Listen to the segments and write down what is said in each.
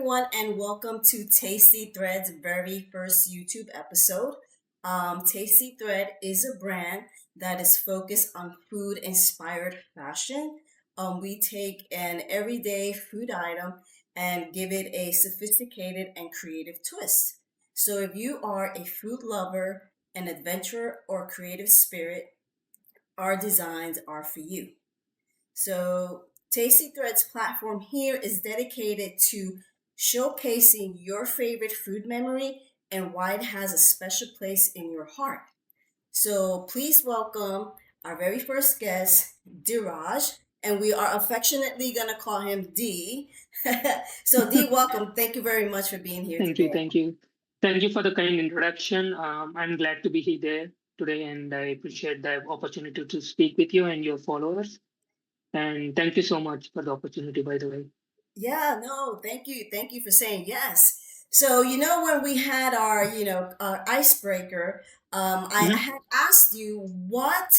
everyone, and welcome to Tasty Threads' very first YouTube episode. Tasty Thread is a brand that is focused on food inspired fashion. We take an everyday food item and give it a sophisticated and creative twist. So, if you are a food lover, an adventurer, or creative spirit, our designs are for you. So, Tasty Threads platform here is dedicated to showcasing your favorite food memory and why it has a special place in your heart. So, please welcome our very first guest, Dheeraj, and we are affectionately going to call him D. So, D, welcome. Thank you very much for being here Thank you, today. thank you. Thank you for the kind introduction. I'm glad to be here there today, and I appreciate the opportunity to speak with you and your followers. And thank you so much for the opportunity, by the way. Yeah, no, thank you. Thank you for saying yes. So, when we had our icebreaker, I Mhm. had asked you what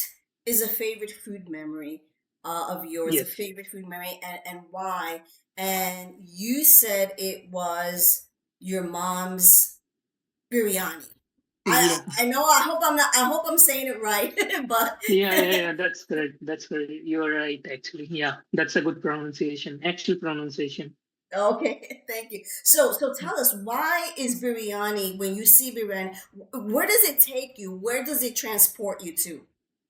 is a favorite food memory of yours, a Yes. favorite food memory, and why. And you said it was your mom's biryani. I Yeah. I know. I hope I'm not. I hope I'm saying it right, but Yeah. That's correct. That's correct. You're right, actually. Yeah, that's a good pronunciation. Actual pronunciation. Okay, thank you. So tell us, why is biryani, when you see biryani, where does it take you? Where does it transport you to?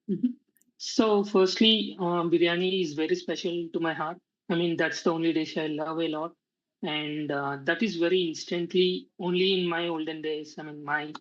Mhm. So, firstly, biryani is very special to my heart. I mean, that's the only dish I love a lot. And that is very instantly only in my olden days. I mean, my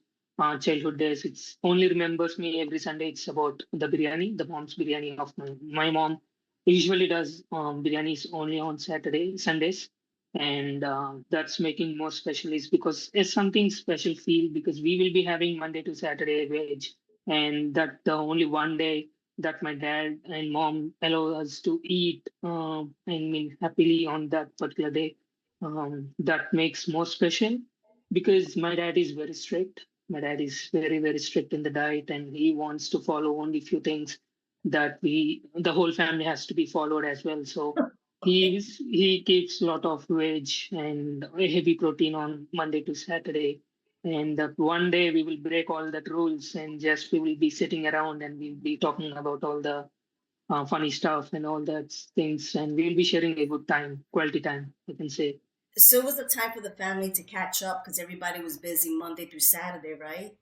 childhood days. It's only remembers me every Sunday. It's about the biryani, the mom's biryani of my mom. Usually does biryanis only on Saturday, Sundays. And that's making more special is because it's something special feel because we will be having Monday to Saturday veg and that the only one day that my dad and mom allow us to eat I mean happily on that particular day that makes more special because my dad is very strict. My dad is very strict in the diet and he wants to follow only few things that we the whole family has to be followed as well. So Okay. he keeps a lot of veg and a heavy protein on Monday to Saturday, and that one day we will break all that rules and just we will be sitting around and we'll be talking about all the funny stuff and all that things, and we'll be sharing a good time, quality time, I can say. So it was the time for the family to catch up because everybody was busy Monday through Saturday, right?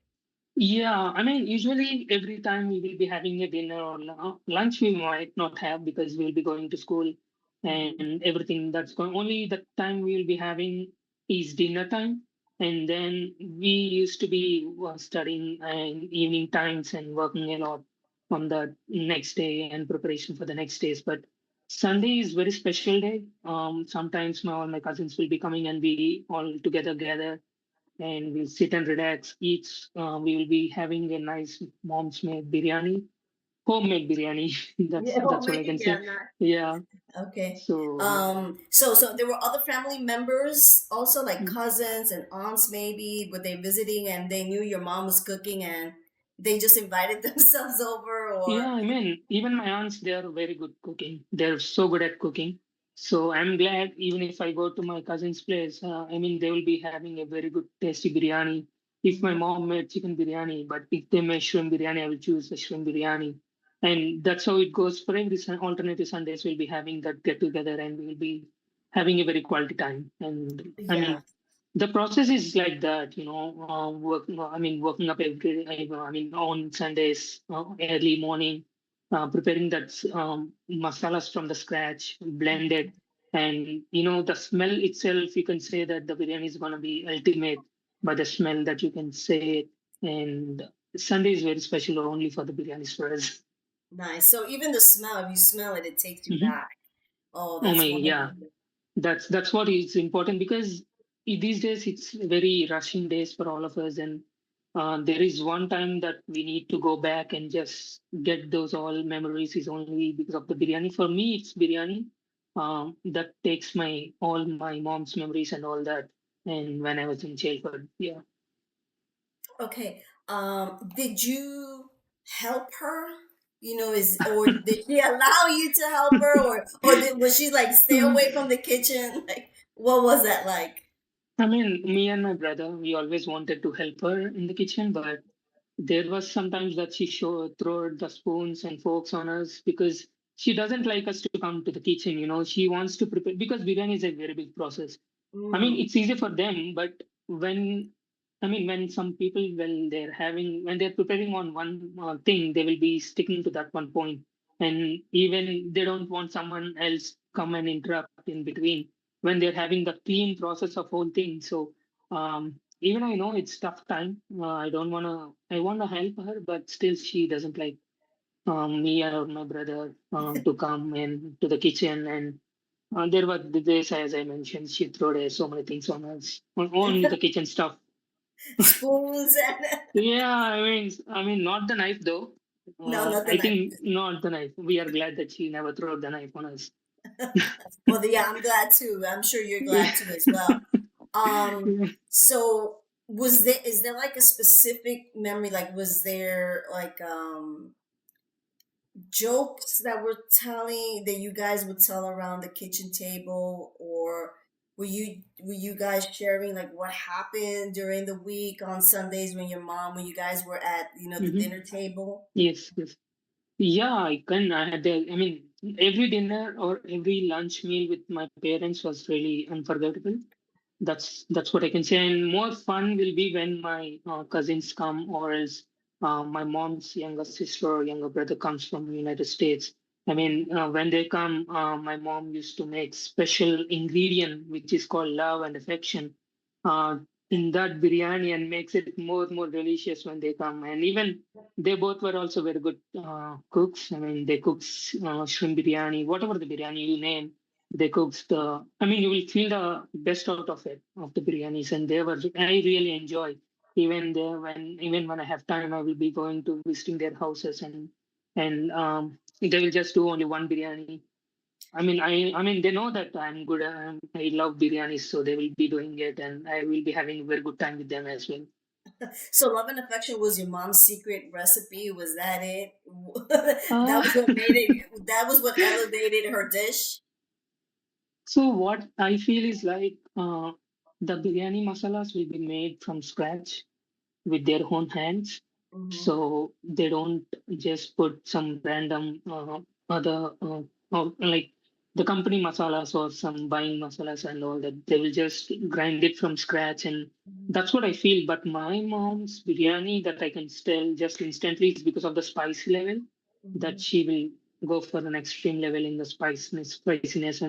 Yeah, I mean, usually every time we will be having a dinner or lunch, we might not have because we'll be going to school Hmm. and everything that's going. Only the time we will be having is dinner time. And then we used to be studying in evening times and working a lot on the next day and preparation for the next days. But Sunday is very special day. Sometimes all my cousins will be coming and we all together gather and we'll sit and relax. Each we will be having a nice mom's made biryani, homemade biryani. Yeah, That's what I can yeah, say. not Yeah. okay. So So there were other family members also, like mm, cousins and aunts, maybe. Were they visiting and they knew your mom was cooking and they just invited themselves over, yeah, or I mean, even my aunts, they are very good cooking. They're so good at cooking. So I'm glad even if I go to my cousin's place, I mean, they will be having a very good tasty biryani. If my mom made chicken biryani, but if they make shrimp biryani, I will choose the shrimp biryani. And that's how it goes for every alternative Sundays. We'll be having that get together and we'll be having a very quality time. And I yeah. mean, the process is like that, working. I mean, working up every. I mean, on Sundays, early morning, preparing that masalas from the scratch, blended, and the smell itself. You can say that the biryani is gonna be ultimate by the smell that you can say it. And Sunday is very special only for the biryanis for us. Nice. So even the smell, if you smell it, it takes you Mhm. back. Oh, Oh my, that's yeah. wonderful. That's what is important because these days it's very rushing days for all of us, and there is one time that we need to go back and just get those all memories is only because of the biryani. For me, it's biryani that takes my all my mom's memories and all that, and when I was in childhood, yeah. Okay. Did you help her? Or did she allow you to help her, or was she like, stay away from the kitchen? Like, what was that like? I mean, me and my brother, we always wanted to help her in the kitchen, but there was sometimes that she throw the spoons and forks on us because she doesn't like us to come to the kitchen. She wants to prepare because biryani is a very big process. I mean, Mm. it's easy for them, but when when some people when they're preparing on one thing, they will be sticking to that one point, and even they don't want someone else come and interrupt in between when they're having the clean process of whole thing. So even I know it's tough time. I don't wanna. I wanna help her, but still she doesn't like me or my brother to come in to the kitchen. And there were the days, as I mentioned, she threw away so many things on us, only the kitchen stuff. Spoons and Yeah, I mean, not the knife though. no, I nothing. think not the knife. We are glad that she never threw the knife on us. Well, yeah, I'm glad too. I'm sure you're Yeah. glad too as well. So is there like a specific memory? Like, was there like jokes that were telling that you guys would tell around the kitchen table, or were you guys sharing like what happened during the week on Sundays when you guys were at the Mhm. dinner table? Yes, yes. Yeah, I can. I had. I mean, every dinner or every lunch meal with my parents was really unforgettable. That's what I can say. And more fun will be when my cousins come, or else my mom's younger sister or younger brother comes from the United States. I mean, when they come, my mom used to make special ingredient which is called love and affection uh, in that biryani, and makes it more delicious when they come. And even they both were also very good cooks. I mean, they cook shrimp biryani, whatever the biryani you name, they cooked I mean, you will feel the best out of it, of the biryanis, and I really enjoy. Even when I have time, I will be going to visiting their houses, and they will just do only one biryani. I mean, they know that I'm good. I love biryanis, so they will be doing it, and I will be having a very good time with them as well. So love and affection was your mom's secret recipe? Was that it? That Uh, was what made it. That was what elevated her dish. so what I feel is like the biryani masalas will be made from scratch with their own hands. Hmm. So they don't just put some random other, like the company masalas or some buying masalas and all that. They will just grind it from scratch. And that's what I feel. But my mom's biryani that I can tell just instantly is because of the spice level that Hmm. she will go for an extreme level in the spiciness.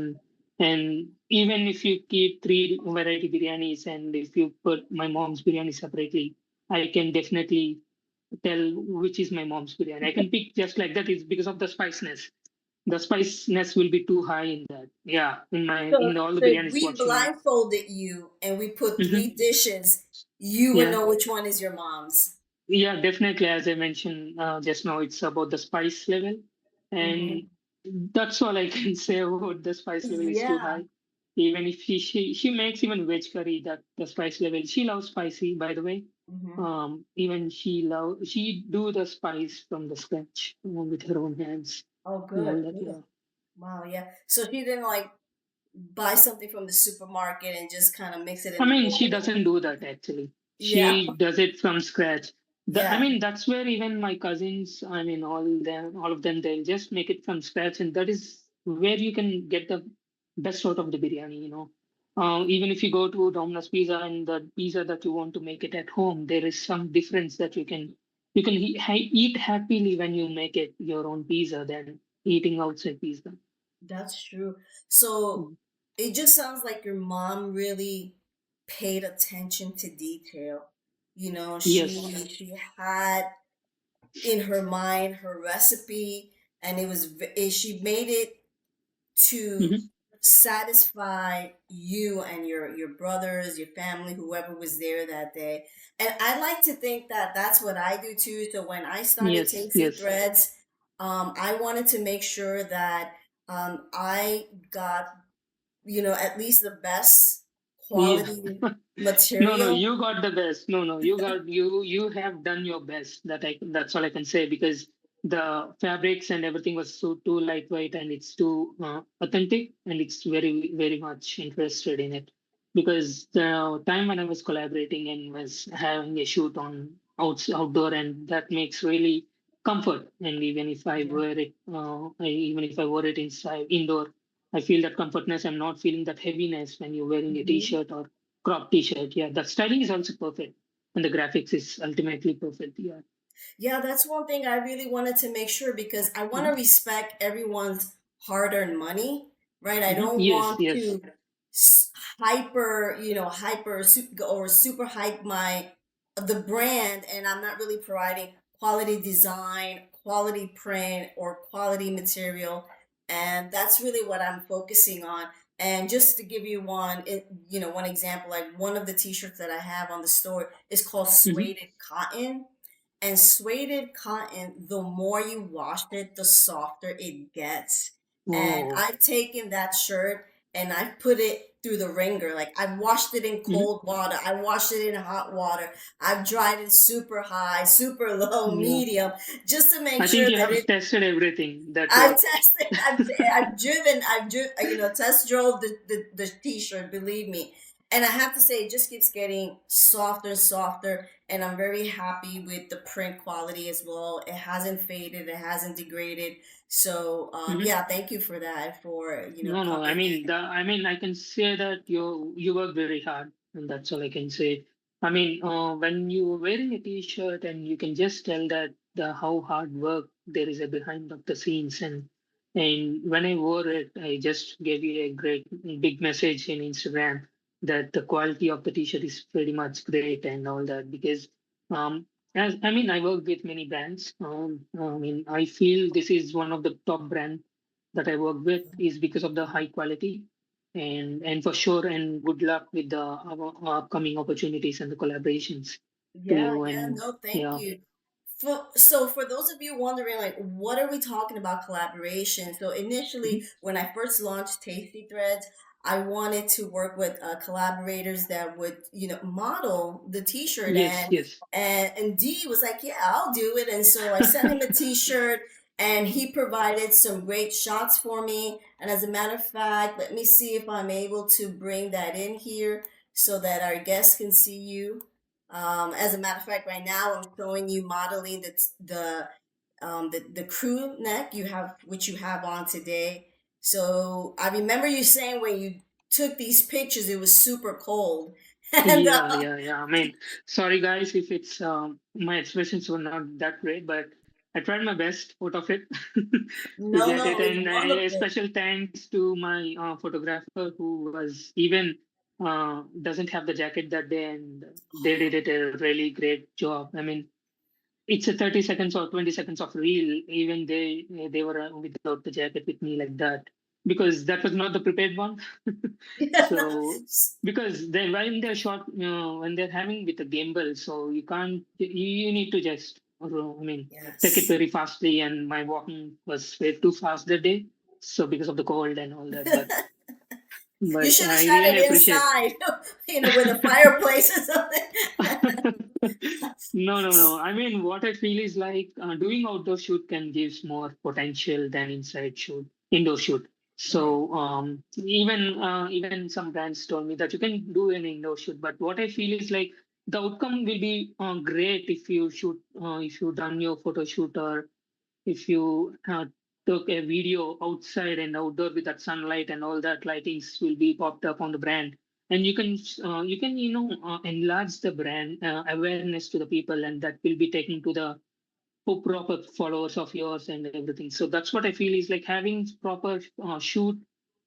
And even if you keep three variety biryanis and if you put my mom's biryani separately, I can definitely tell which is my mom's biryani. I can pick just like that. It's because of the spiciness. The spiciness will be too high in that. Yeah, So, in all the so if biryanis we what she make. blindfolded you and we put three Hmm. dishes, you would Yeah. know which one is your mom's. Yeah, definitely. As I mentioned just now, it's about the spice level, and Hmm. that's all I can say about the spice level is too Yeah. high. Even if she makes even veg curry, that the spice level, she loves spicy. By the way, Hmm. even she do the spice from the scratch with her own hands Oh, and all good, that. good. Yeah. Wow, yeah. So she didn't like buy something from the supermarket and just kind of mix it I in the mean, she bowl. doesn't do that actually. Yeah, She does it from scratch. I yeah. mean, that's where even my cousins, I mean, all of them, they'll just make it from scratch, and that is where you can get the best out of the biryani. Even if you go to Domino's Pizza and the pizza that you want to make it at home, there is some difference that you can eat happily when you make it your own pizza than eating outside pizza. That's true. So Mm. it just sounds like your mom really paid attention to detail. You know, Yes. she had in her mind her recipe, and she made it to Hmm. satisfy you and your brothers, your family, whoever was there that day. And I like to think that that's what I do too. So when I started Yes. Tasty Yes. Threads, I wanted to make sure that I got at least the best Yeah. quality No, no, material. you got the best. No, no, you have done your best. That's all I can say because the fabrics and everything was so too lightweight and it's too authentic and it's very much interested in it. because the time when I was collaborating and was having a shoot on outdoor, and that makes really comfort. And even if I Yeah. wear it, even if I wore it inside indoor, I feel that comfortness. I'm not feeling that heaviness when you're wearing a Mhm. t-shirt or crop t-shirt. Yeah, the styling is also perfect, and the graphics is ultimately perfect. Yeah. Yeah, that's one thing I really wanted to make sure because I want to Hmm. respect everyone's hard-earned money, right? I Hmm. don't Yes, want yes. to hyper or super hype my the brand, and I'm not really providing quality design, quality print, or quality material, and that's really what I'm focusing on. And just to give you one example, like one of the t-shirts that I have on the store is called Hmm. suede cotton, and suede cotton, the more you wash it, the softer it gets. And Oh. I've taken that shirt and I've put it through the ringer. Like I've washed it in Hmm. cold water, I washed it in hot water, I've dried it super high, super low, Yeah. medium, just to make I think sure you that have it tested everything. That's I've what. tested. I've test drove the t-shirt. Believe me, and I have to say, it just keeps getting softer and softer, and I'm very happy with the print quality as well. It hasn't faded. It hasn't degraded. So, Mhm. yeah, thank you for that. For No, no. I coming mean, in. I can say that you work very hard, and that's all I can say. I mean, when you're wearing a t-shirt, and you can just tell that the how hard work there is a behind of the scenes, and when I wore it, I just gave you a great big message in Instagram that the quality of the t-shirt is pretty much great and all that because as I mean, I work with many brands. I mean, I feel this is one of the top brands that I work with is because of the high quality and for sure and good luck with the upcoming opportunities and the collaborations to Yeah, you yeah, and no, thank yeah. you. So for those of you wondering, like, what are we talking about collaboration? So initially, Mhm. when I first launched Tasty Threads, I wanted to work with collaborators that would, model the T-shirt, Yes, yes. and D was like, yeah, I'll do it. And so I sent him a T-shirt, and he provided some great shots for me. And as a matter of fact, let me see if I'm able to bring that in here so that our guests can see you. As a matter of fact, right now I'm showing you modeling the crew neck you have, which you have on today. So I remember you saying when you took these pictures, it was super cold, and Yeah, yeah, yeah. I mean, sorry guys if it's my expressions were not that great, but I tried my best out of it to no, get it. no, it's And a wonderful. special thanks to my photographer who was even doesn't have the jacket that day, and they did it a really great job. I mean, it's a 30 seconds or 20 seconds of reel. Even they were without the jacket with me like that because that was not the prepared one. Yeah, no. So because they when they're shot, when they're having with a gimbal, so you can't. You need to just, I mean, take it Yes. very fastly. And my walking was way too fast that day, so because of the cold and all that. You But should have I shot really it appreciate. inside, with a fireplace or something. No, no, no. I mean, what I feel is like doing outdoor shoot can gives more potential than indoor shoot. Right. So even some brands told me that you can do an indoor shoot, but what I feel is like the outcome will be great if you done your photo shoot or if you took a video outside and outdoor with that sunlight and all that lightings will be popped up on the brand, and you can enlarge the brand awareness to the people, and that will be taken to the proper followers of yours and everything. So that's what I feel is like having proper shoot,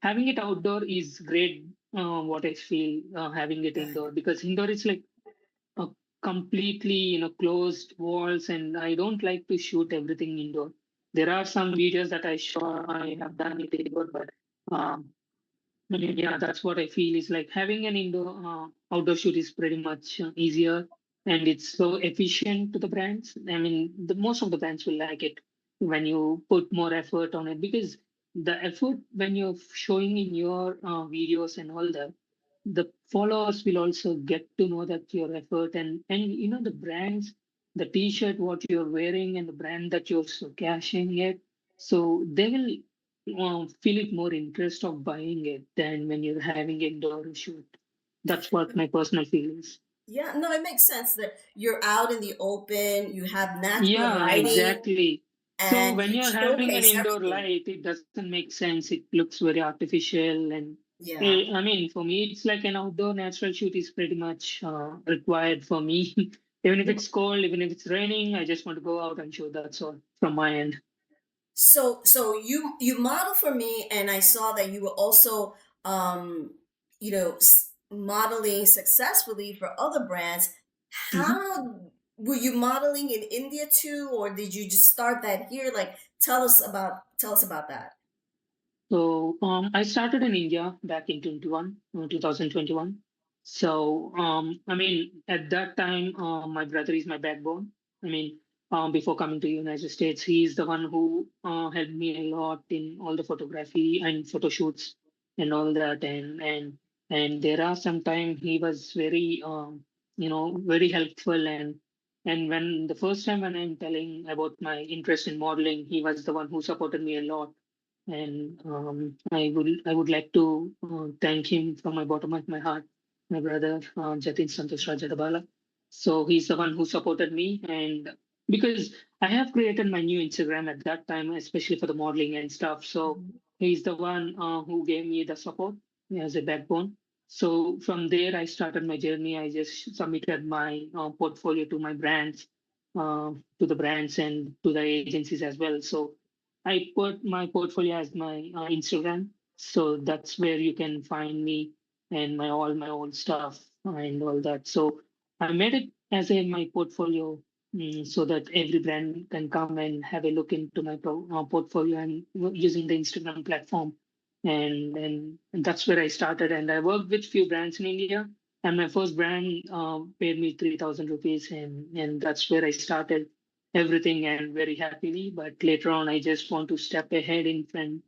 having it outdoor is great. What I feel having it indoor, because indoor is like uh, completely closed walls, and I don't like to shoot everything indoor. There are some videos that I have done it indoor, but um, yeah, that's what I feel is like having an indoor outdoor shoot is pretty much easier, and it's so efficient to the brands. I mean, the most of the brands will like it when you put more effort on it, because the effort when you're showing in your videos and all that, the followers will also get to know that your effort, and the brands, the t-shirt what you're wearing and the brand that you're so cashing it, so they will feel it more interest of buying it than when you're having indoor shoot. That's what my personal feel is. Yeah, no, it makes sense that you're out in the open, you have natural Yeah, lighting, exactly. So and when you you're having an showcase indoor everything. light, it doesn't make sense. It looks very artificial, and Yeah. I mean, for me, it's like an outdoor natural shoot is pretty much required for me. Even if it's cold, even if it's raining, I just want to go out and shoot. That's all from my end. So you model for me, and I saw that you were also modeling successfully for other brands. Mhm. How were you modeling in India too, or did you just start that here? Like, tell us about that. So I started in India back in 2021. So I mean, at that time, my brother is my backbone. I mean, before coming to United States, he is the one who helped me a lot in all the photography and photo shoots and all that. And there are some time he was very very helpful. And when the first time when I'm telling about my interest in modeling, he was the one who supported me a lot. And I would like to thank him from my bottom of my heart, my brother Jatin Santosh Rajadabala. So he's the one who supported me, and because I have created my new Instagram at that time, especially for the modeling and stuff. So Mhm. he's the one who gave me the support as a backbone. So from there, I started my journey. I just submitted my portfolio to my brands, to the brands and to the agencies as well. So I put my portfolio as my Instagram, so that's where you can find me and my old stuff and all that. So I made it as a my portfolio, so that every brand can come and have a look into my portfolio and using the Instagram platform. And that's where I started. And I worked with few brands in India. And my first brand paid me 3,000 rupees, and that's where I started everything and very happily. But later on, I just want to step ahead in front,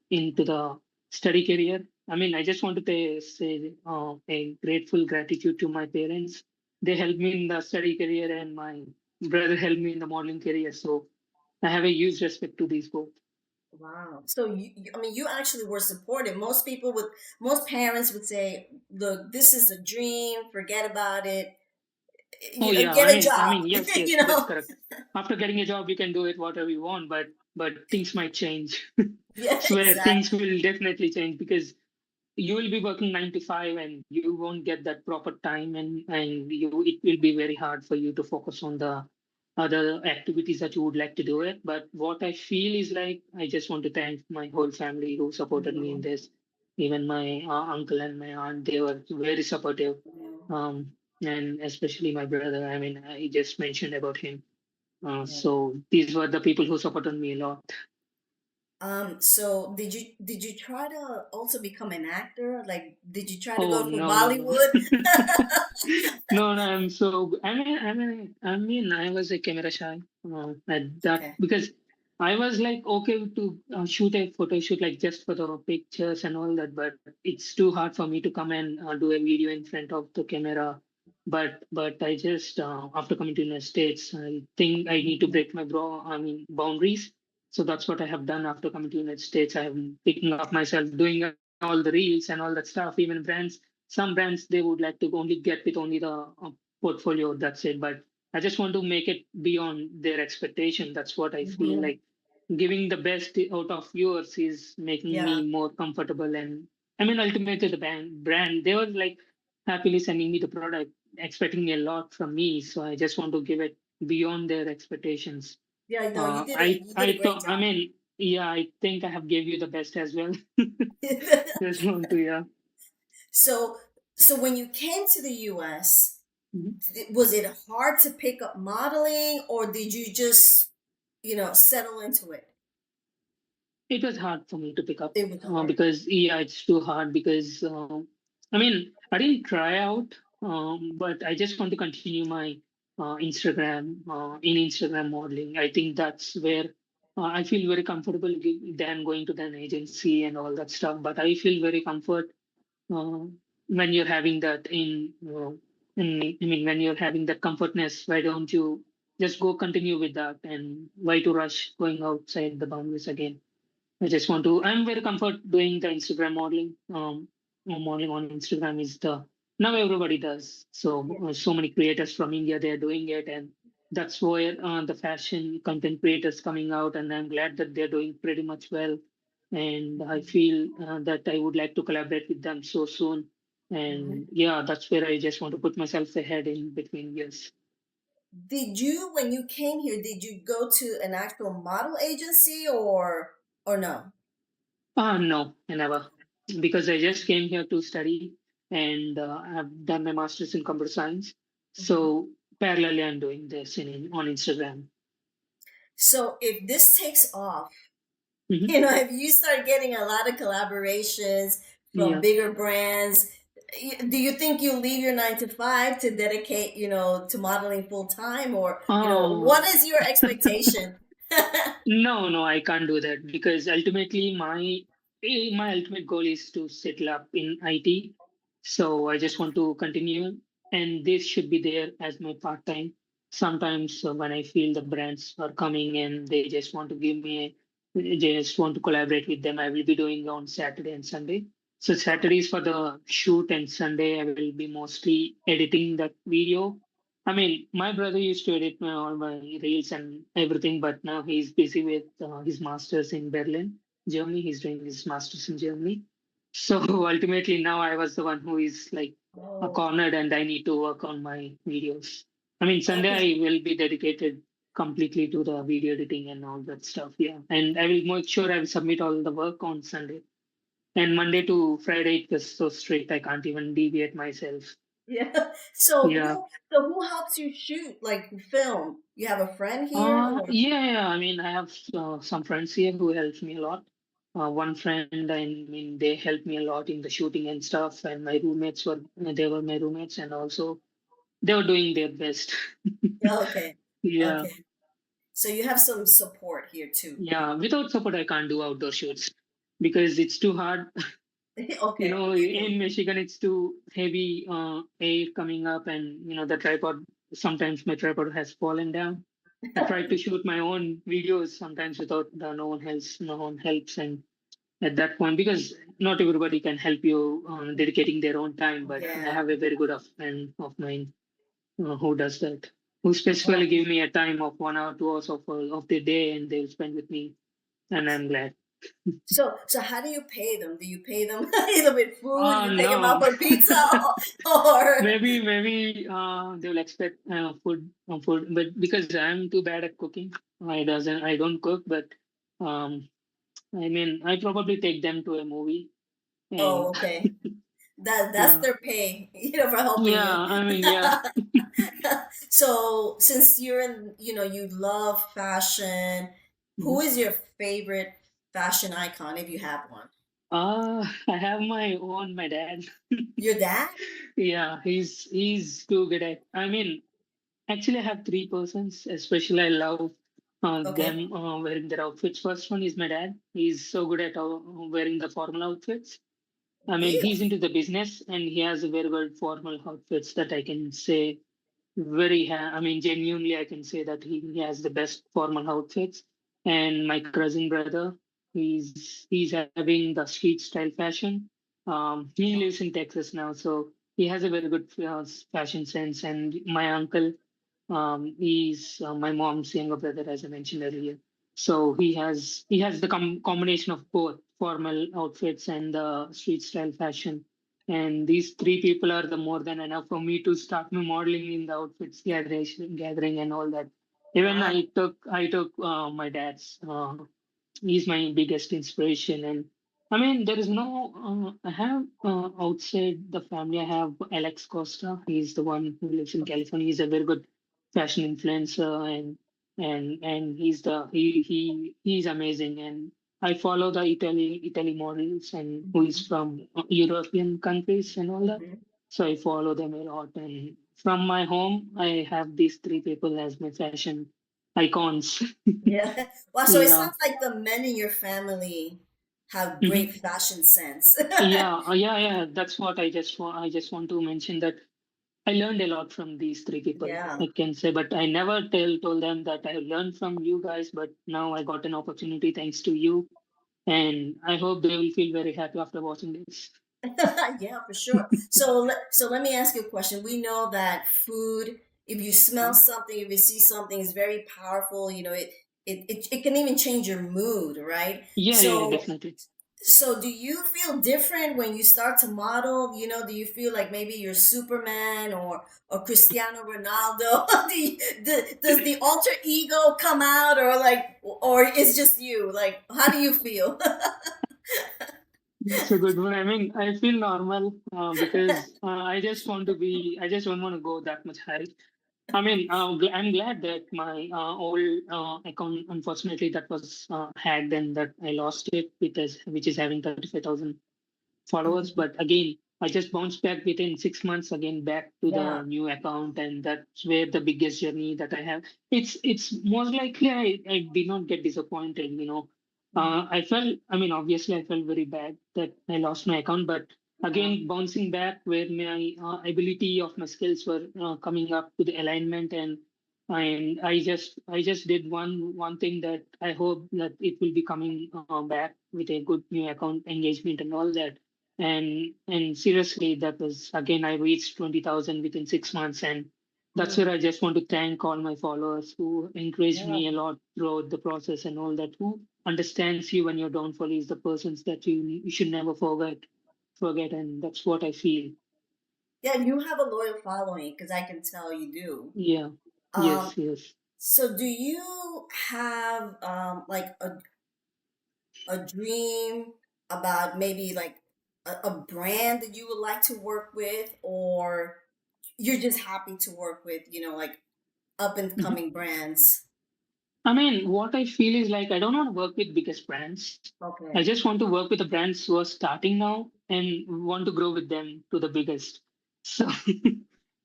into the study career. I mean, I just want to say a grateful gratitude to my parents. They helped me in the study career, and my brother helped me in the modeling career. So I have a huge respect to these both. Wow. So I mean, you actually were supported. Most parents would say, "Look, this is a dream. Forget about it. Oh yeah, Get a I job." mean, yes, you yes, that's know. correct. After getting a job, you can do it whatever you want, but things might change. Yeah, Swear, things exactly. will definitely change because you will be working 9 to 5 and you won't get that proper time, and it will be very hard for you to focus on the other activities that you would like to do it. But what I feel is like I just want to thank my whole family who supported me in Mhm. this. Even my uncle and my aunt, they were very supportive. And especially my brother, I mean, I just mentioned about him. Yeah. So these were the people who supported me a lot. So did you try to also become an actor? Like, did you try to Oh go for no, no, no. Bollywood? No, no, I'm so I mean, I was a camera shy at that Okay. because I was like okay to shoot a photo shoot like just for the pictures and all that, but it's too hard for me to come and do a video in front of the camera. But I just after coming to United States, I think I need to Mhm. break my boundaries. So that's what I have done after coming to United States. I have been picking up myself, doing all the reels and all that stuff. Even some brands they would like to only get with only the portfolio. That's it. But I just want to make it beyond their expectation. That's what I feel Mhm. like. Giving the best out of yours is making Yeah. me more comfortable. And I mean, ultimately, the brand they were like happily sending me the product, expecting a lot from me. So I just want to give it beyond their expectations. Yeah, no, you did a I great thought, I job. mean, yeah, I think I have gave you the best as well. Just want to, yeah. So so when you came to the US, Mhm. was it hard to pick up modeling, or did you just, settle into it? It was hard for me to pick up It was hard. because yeah, it's too hard because I mean I didn't try out, but I just want to continue my Instagram modeling. I think that's where I feel very comfortable than going to an agency and all that stuff. But I feel very comfort uh, when you're having that I mean when you're having that comfortness. Why don't you just go continue with that, and why to rush going outside the boundaries again? I just I'm very comfort doing the Instagram modeling. Modeling on Instagram is the now everybody does. Yeah. So many creators from India, they're doing it, and that's where the fashion content creators coming out, and I'm glad that they're doing pretty much well. And I feel that I would like to collaborate with them so soon. Mhm. And yeah, that's where I just want to put myself ahead in between years. Did you, when you came here, did you go to an actual model agency or no? No, I never, because I just came here to study, and I've done my master's in computer science. Mhm. So parallelly, I'm doing this on Instagram. So if this takes off, Hmm. if you start getting a lot of collaborations from Yeah. bigger brands, do you think you'll leave your 9 to 5 to dedicate, to modeling full time, or what Um, is your expectation? no, no, I can't do that because ultimately my ultimate goal is to settle up in IT. So I just want to continue, and this should be there as my part time. Sometimes when I feel the brands are coming and they just want to just want to collaborate with them, I will be doing on Saturday and Sunday. So Saturday is for the shoot, and Sunday I will be mostly editing that video. I mean, my brother used to edit all my reels and everything, but now he's busy with his masters in Berlin, Germany. He's doing his masters in Germany. So ultimately, now I was the one who is like Oh, cornered, and I need to work on my videos. I mean, Sunday okay. I will be dedicated completely to the video editing and all that stuff. Yeah, and I will make sure I will submit all the work on Sunday. And Monday to Friday, it was so strict I can't even deviate myself. Yeah. So Yeah. who helps you shoot, like film? You have a friend here, or Yeah. I mean, I have some friends here who helps me a lot. One friend, I mean, they helped me a lot in the shooting and stuff. And my roommates they were my roommates, and also they were doing their best. yeah, okay, Yeah, okay. So you have some support here too. yeah. Without support, I can't do outdoor shoots because it's too hard. Okay. In Michigan, it's too heavy air coming up, and the tripod. Sometimes my tripod has fallen down. I try to shoot my own videos sometimes without no one helps, and at that point, because not everybody can help you dedicating their own time, but I Yeah. have a very good friend of mine who does that, who specifically Oh. give me a time of 1 hour, 2 hours of the day, and they'll spend with me, and I'm glad. So how do you pay them? Do you pay them either with food? You take them out No, for pizza, or maybe they will expect food, but because I'm too bad at cooking, I don't cook, but um, I mean, I probably take them to a movie, oh, and okay. That's yeah, their pay, for helping yeah. you. I mean, yeah. So since you love fashion, who Mhm. is your favorite fashion icon if you have one? I have my dad. Your dad? Yeah, he's too good at. I mean, actually, I have three persons. Especially, I love Okay. them wearing their outfits. First one is my dad. He's so good at wearing the formal outfits. I mean, he's Really? into the business, and he has a very good formal outfits that I can say I mean, genuinely, I can say that he has the best formal outfits. And my cousin brother, he's having the street style fashion. He lives in Texas now, so he has a very good fashion sense. And my uncle, he's my mom's younger brother, as I mentioned earlier. So he has the combination of both formal outfits and the street style fashion, and these three people are the more than enough for me to start my modeling in the outfits gathering and all that. Even Wow. I took my dad's. He's my biggest inspiration, and I mean there is no. I have outside the family. I have Alex Costa. He's the one who lives in California. He's a very good fashion influencer, and he's amazing, and I follow the Italy models and who is Mhm. from European countries and all that. Mhm. So I follow them a lot. And from my home, I have these three people as my fashion icons. Yeah. Wow. So it Yeah. sounds like the men in your family have great Mhm. fashion sense. Yeah. That's what I just want to mention that I learned a lot from these three people. Yeah. I can say, but I never told them that I learned from you guys. But now I got an opportunity thanks to you, and I hope they will feel very happy after watching this. Yeah, for sure. So let me ask you a question. We know that food, if you smell something, if you see something, is very powerful. It can even change your mood, right? Yeah, yeah, So definitely. so do you feel different when you start to model? Do you feel like maybe you're Superman or Cristiano Ronaldo? Does the alter ego come out, or it's just you? Like, how do you feel? That's a good one. I mean, I feel normal because I just don't want to go that much high. I mean, I'm glad that my old account, unfortunately, that was hacked and that I lost it, which is having 35,000 followers. Mhm. But again, I just bounced back within 6 months again back to the Yeah. new account, and that's where the biggest journey that I have. It's most likely I did not get disappointed. Mhm. I mean, obviously I felt very bad that I lost my account, but Yeah. again bouncing back where my ability of my skills were coming up to the alignment, and I just did one thing that I hope that it will be coming back with a good new account engagement and all that. And seriously, that was again I reached 20,000 within 6 months, and that's where Mm. I just want to thank all my followers who encouraged Yeah. me a lot throughout the process and all that. Who understands you when your downfall is the persons that you should never forget, and that's what I feel. Yeah, you have a loyal following because I can tell you do. Yeah. Um, Yes. Yes. so do you have like a dream about maybe like a brand that you would like to work with, or you're just happy to work with, like up and Mhm. coming brands? I mean, what I feel is like I don't want to work with biggest brands. I Okay. just want to work with the brands who are starting now and want to grow with them to the biggest. So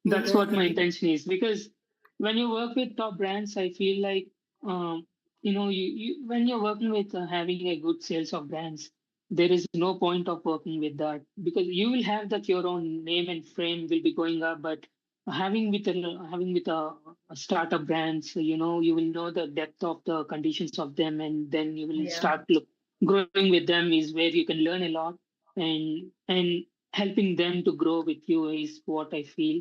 that's what my Mm-hmm. intention is. Because when you work with top brands, I feel like when you're working with having a good sales of brands, there is no point of working with that because you will have that your own name and frame will be going up, but having with a startup brands, you will know the depth of the conditions of them, and then you will Yeah. start growing with them is where you can learn a lot, and helping them to grow with you is what I feel.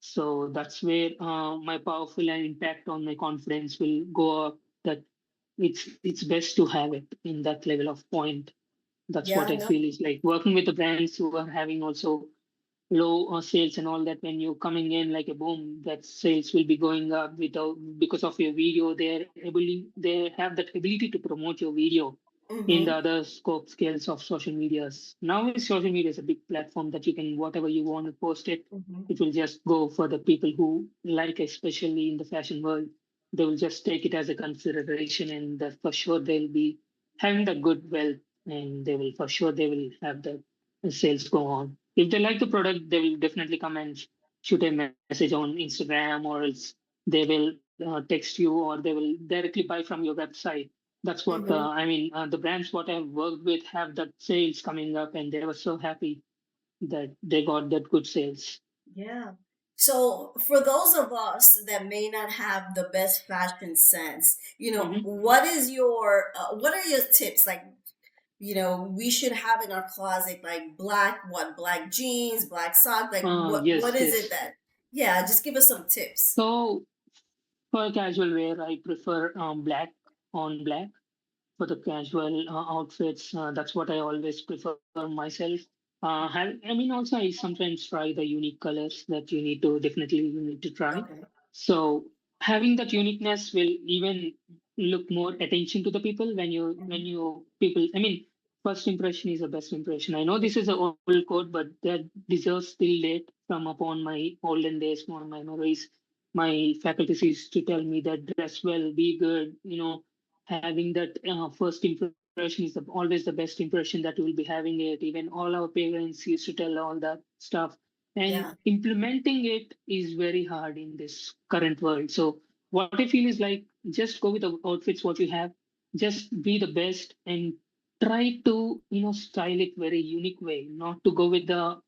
So that's where my powerful and impact on my confidence will go up. That it's best to have it in that level of point. That's what Yeah. I No. feel is like working with the brands who are having also low sales and all that. When you're coming in like a boom, that sales will be going up without because of your video. They have that ability to promote your video in the Mm-hmm. other scope scales of social medias. Now social media is a big platform that you can whatever you want to post it, Mm-hmm. it will just go for the people who like, especially in the fashion world. They will just take it as a consideration, and that for sure they'll be having the good wealth, and they will for sure they will have the sales go on. If they like the product, they will definitely come and shoot a message on Instagram, or else they will text you, or they will directly buy from your website. That's what Mm-hmm. the brands what I've worked with have that sales coming up, and they were so happy that they got that good sales. Yeah. So for those of us that may not have the best fashion sense, Hmm. what are your tips? Like, we should have in our closet like black jeans, black socks, like what Yes, is it yes. that, yeah, just give us some tips. So for casual wear, I prefer black on black for the casual outfits. That's what I always prefer myself. I mean, also I sometimes try the unique colors that you need to try. Okay. So having that uniqueness will even look more attention to the people when Hmm. you people. I mean, first impression is the best impression. I know this is an old quote, but that deserves still late from upon my olden days, more my memories. My faculties used to tell me that dress well, be good. Having that first impression is always the best impression that you will be having it. Even all our parents used to tell all that stuff, and Yeah. implementing it is very hard in this current world. So what I feel is like just go with the outfits what you have, just be the best, and try to style it very unique way, not to go with the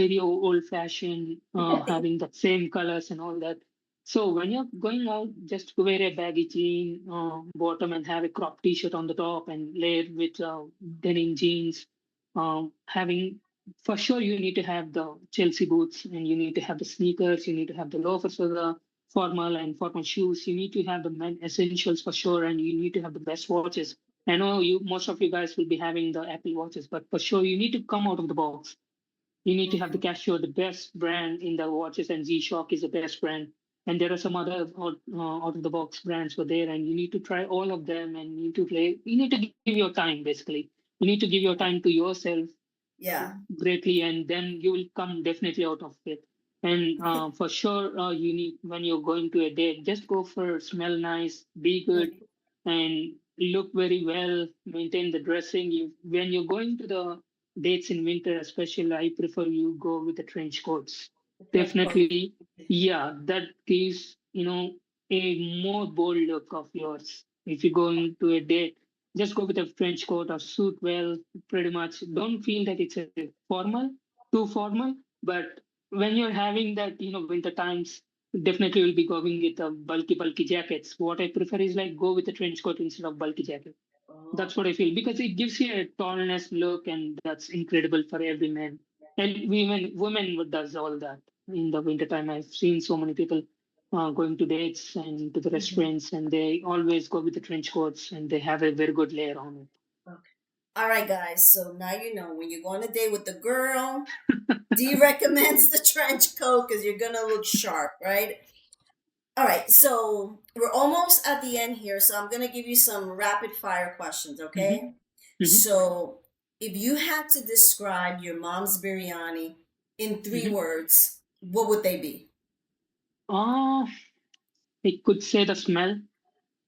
very old fashioned having the same colors and all that. So when you're going out, just wear a baggy jean bottom and have a crop t-shirt on the top and layer with denim jeans. Having for sure you need to have the Chelsea boots and you need to have the sneakers. You need to have the loafers for the formal and formal shoes. You need to have the men essentials for sure, and you need to have the best watches. I know you most of you guys will be having the Apple watches, but for sure you need to come out of the box. You need to have the Hmm. Casio, the best brand in the watches, and G-Shock is the best brand. And there are some other out of the box brands were there, and you need to try all of them. And you need to play. You need to give your time, basically. You need to give your time to yourself Yeah. greatly, and then you will come definitely out of it. And for sure, you need when you're going to a date, just go for smell nice, be good, Mhm. and look very well. Maintain the dressing. You when you're going to the dates in winter, especially, I prefer you go with the trench coats. The trench coat. Definitely, yeah, that gives a more bold look of yours. If you go into a date, just go with a trench coat or suit well, pretty much. Don't feel that it's a formal, too formal, but when you're having that, winter times, definitely will be going with the bulky jackets. What I prefer is like go with a trench coat instead of bulky jacket. Oh. That's what I feel because it gives you a tallness look, and that's incredible for every man. And women does all that in the winter time. I've seen so many people going to dates and to the Mhm. restaurants, and they always go with the trench coats, and they have a very good layer on Okay. All right, guys. So now you know when you go on a date with the girl, D recommends the trench coat because you're gonna look sharp, right? All right. So we're almost at the end here, so I'm gonna give you some rapid fire questions. it. Okay. Hmm. So if you had to describe your mom's biryani in three Hmm. words, what would they be? Uh, I could say the smell,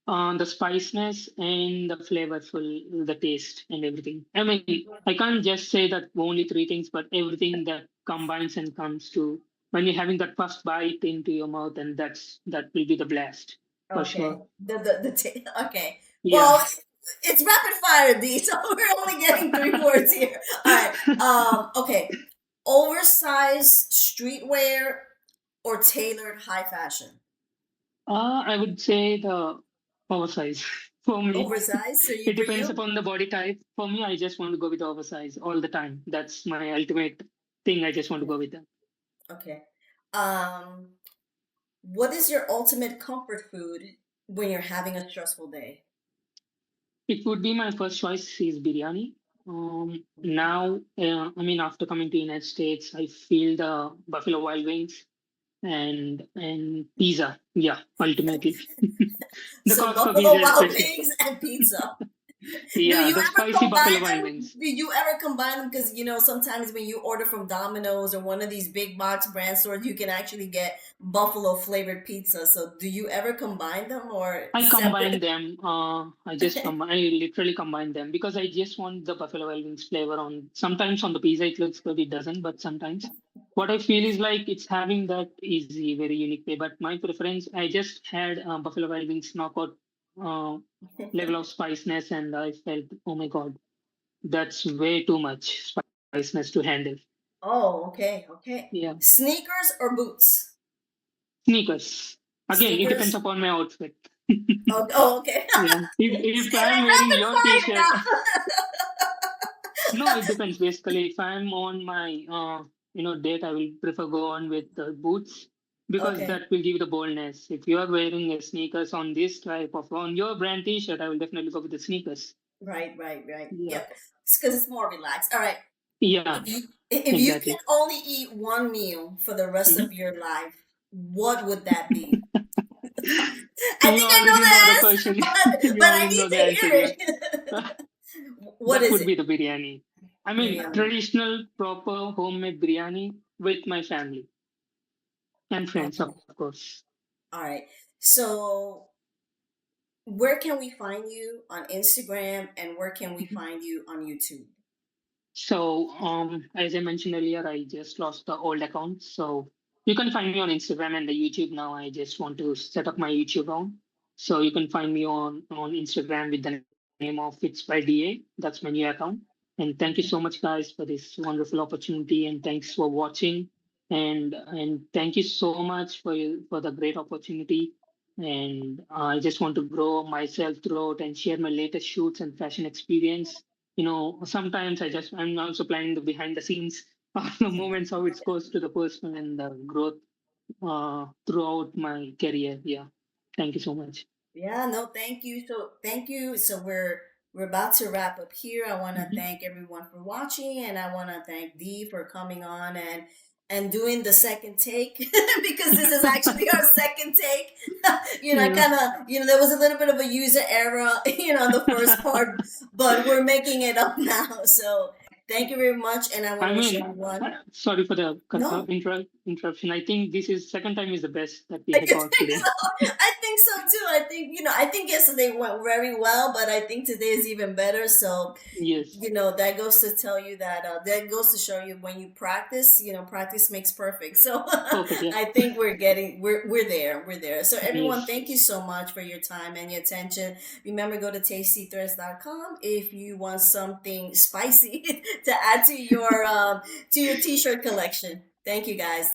the spiciness, and the flavorful, the taste, and everything. I mean, I can't just say that only three things, but everything that combines and comes to when you're having that first bite into your mouth, and that will be the blast for Okay. sure. Okay. Yeah. Well, it's rapid fire, D. So we're only getting three words here. All right. Okay. Oversized streetwear or tailored high fashion. I would say the oversize for me. Oversized. So you It for depends you. upon the body type. For me, I just want to go with oversize all the time. That's my ultimate thing. I just want to go with that. Okay. Um, what is your ultimate comfort food when you're having a stressful day? It would be my first choice is biryani. Now, I mean, after coming to United States, I feel the Buffalo Wild Wings and pizza. Yeah, ultimately, the So Costco Buffalo pizza, Wild especially. Wings and pizza. Do Yeah, you the ever spicy Buffalo combine Wild them? Wings. Do you ever combine them? Because sometimes when you order from Domino's or one of these big box brand stores, you can actually get buffalo flavored pizza. So do you ever combine them or I combine separate? them. I literally combine them because I just want the Buffalo Wild Wings flavor on. Sometimes on the pizza it looks good, it doesn't, but sometimes what I feel is like it's having that easy, very unique way. But my preference, I just had Buffalo Wild Wings knockout uh, level of spiciness, and I felt, oh my god, that's way too much spiciness to handle. Oh, okay, okay. Yeah, Sneakers or boots? sneakers. Again, it depends Sneakers. upon my outfit. Oh, oh okay. Yeah, if See, I'm like wearing rapid your fire t-shirt. No, it depends. Basically, if I'm on my date, I will prefer go on with the boots now. because Okay. that will give the boldness. If you are wearing a sneakers on this type of on your brand T-shirt, I will definitely go with the sneakers. Right, right, right. Yeah, Yep. It's because it's more relaxed. All right. yeah, If you can exactly. only eat one meal for the rest of Mhm. your life, what would that be? I You think I already know the know question. the answer, You but I already know the need to answer. hear Yeah, it. What that is would it? be the biryani. I mean, Biryani. traditional, proper homemade biryani with my family and friends, Okay. of course. All right. So, where can we find you on Instagram and where can we find you on YouTube? So, as I mentioned earlier, I just lost the old account. So you can find me on Instagram and the YouTube now. I just want to set up my YouTube account. So you can find me on Instagram with the name of It's by DA. That's my new account. And thank you so much, guys, for this wonderful opportunity. And thanks for watching. And thank you so much for the great opportunity. And I just want to grow myself throughout and share my latest shoots and fashion experience. Sometimes I'm also planning the behind the scenes the moments how it goes to the personal and the growth throughout my career. Yeah, thank you so much. Yeah, no, thank you. So thank you. So we're about to wrap up here. I want to Mhm. thank everyone for watching, and I want to thank Dee for coming on and doing the second take because this is actually our second take. Yeah. Kind of, there was a little bit of a user error, in the first part, but we're making it up now. So thank you very much, and I want I to wish mean, everyone sorry for the no. interruption. I think this is second time is the best that we I had think got today. so. I think so too. I think yesterday went very well, but I think today is even better. So, Yes, that goes to tell you that goes to show you when you practice, practice makes perfect. So, perfect. Yeah. I think we're there. We're there. So, everyone, Yes. thank you so much for your time and your attention. Remember, go to tastythreads.com if you want something spicy to add to your t-shirt collection. Thank you guys.